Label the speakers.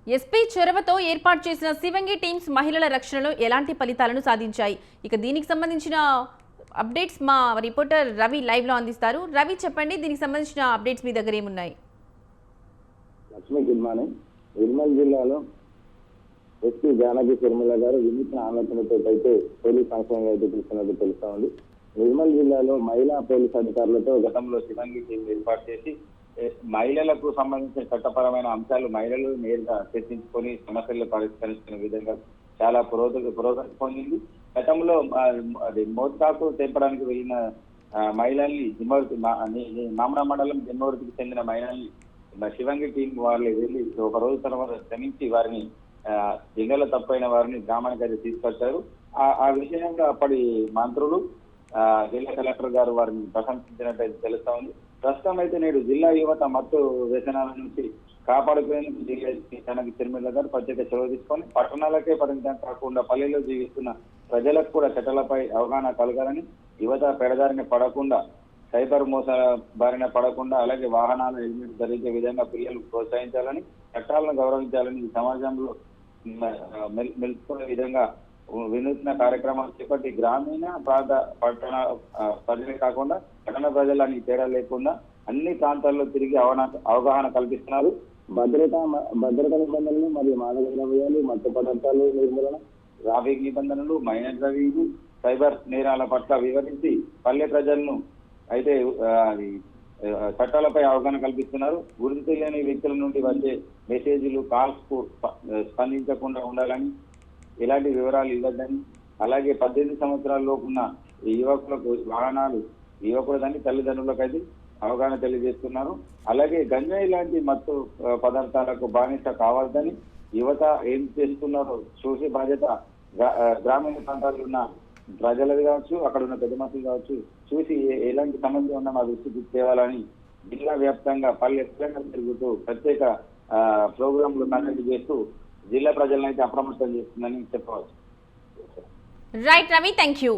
Speaker 1: SP చొరవతో ఏర్పాటు చేసిన శివంగి టీమ్స్ మహిళల రక్షణలో ఎలాంటి ఫలితాలను సాధించాయి? ఇక దీనికి సంబంధించిన అప్డేట్స్ మా రిపోర్టర్ రవి లైవ్ లో అందిస్తారు. రవి చెప్పండి, దీనికి సంబంధించిన అప్డేట్స్ మీ దగ్గర ఏమున్నాయి?
Speaker 2: Lakshmi good morning. నిర్మల్ జిల్లాలో ఎస్పీ జానకి శర్మిల గారు వినూత్న ఆలోచనతో అయితే పోలీస్ ఫంక్షన్ అయితే పిలుస్తున్నట్టు తెలుస్తా ఉంది. నిర్మల్ జిల్లాలో మహిళా పోలీస్ అధికారులతో గతంలో శివంగి టీం ఏర్పాటు చేసి మహిళలకు సంబంధించిన చట్టపరమైన అంశాలు మహిళలు నేరుగా చర్చించుకొని సమస్యలు పరిష్కరించుకునే విధంగా చాలా పురోగతి పొందింది. గతంలో అది మోత్కాకు తెంపడానికి వెళ్ళిన మహిళల్ని మామడా మండలం జిమ్మవృతికి చెందిన మహిళల్ని శివంగి టీం వాళ్ళు వెళ్ళి ఒక రోజు తర్వాత శ్రమించి వారిని జిల్లాలో తప్పైన వారిని గ్రామానికి అయితే తీసుకొచ్చారు. ఆ విషయంలో అప్పటి మంత్రులు జిల్లా కలెక్టర్ గారు వారిని ప్రశంసించినట్టు తెలుస్తా ఉంది. ప్రస్తుతం అయితే నేడు జిల్లా యువత మత్తు వ్యసనాల నుంచి కాపాడుకునేందుకు జిల్లా జానకి శర్మిల గారు ప్రత్యేక చొరవ తీసుకొని పట్టణాలకే పరిమితం కాకుండా పల్లెల్లో జీవిస్తున్న ప్రజలకు కూడా చట్టాలపై అవగాహన కలగాలని, యువత పెడదారిని పడకుండా, సైబర్ మోసాల బారిన పడకుండా, అలాగే వాహనాల హెల్మెట్ ధరించే విధంగా పిల్లలు ప్రోత్సహించాలని, చట్టాలను గౌరవించాలని, ఈ సమాజంలో మెలుచుకునే విధంగా వినూత్న కార్యక్రమాలు చేపట్టి గ్రామీణ ప్రాంత పట్టణ ప్రజలే కాకుండా పట్టణ ప్రజలని తేడా లేకుండా అన్ని ప్రాంతాల్లో తిరిగి అవగాహన కల్పిస్తున్నారు. భద్రతా నిబంధనలు మరియు మాదక ద్రవ్యాలు, మత్తు పదార్థాలు నిర్మూలన, ట్రాఫిక్ నిబంధనలు, మైనర్ డ్రైవింగ్, సైబర్ నేరాల పట్ల వివరించి పల్లె ప్రజలను అయితే చట్టాలపై అవగాహన కల్పిస్తున్నారు. గుర్తు తెలియని వ్యక్తుల నుండి వచ్చే మెసేజ్లు, కాల్స్ కు స్పందించకుండా ఉండాలని, ఇలాంటి వివరాలు ఇవ్వద్దని, అలాగే 18 సంవత్సరాల లోపున్న యువకులకు వాహనాలు ఇవ్వకూడదని తల్లిదండ్రులకు అయితే అవగాహన తెలియజేస్తున్నారు. అలాగే గంజాయి లాంటి మత్తు పదార్థాలకు బానిస కావద్దని, యువత ఏం చేస్తున్నారో చూసే బాధ్యత గ్రామీణ ప్రాంతాల్లో ఉన్న ప్రజలది కావచ్చు, అక్కడ ఉన్న పెద్ద మనుషులు కావచ్చు, చూసి ఎలాంటి సమస్య ఉన్నా మా దృష్టికి తేవాలని జిల్లా వ్యాప్తంగా పల్లె తిరుగుతూ ప్రత్యేక ప్రోగ్రాంలు కండక్ట్ చేస్తూ జిల్లా ప్రజలను అయితే అప్రమత్తం చేస్తుందని చెప్పవచ్చు.
Speaker 1: Right Ravi, thank you.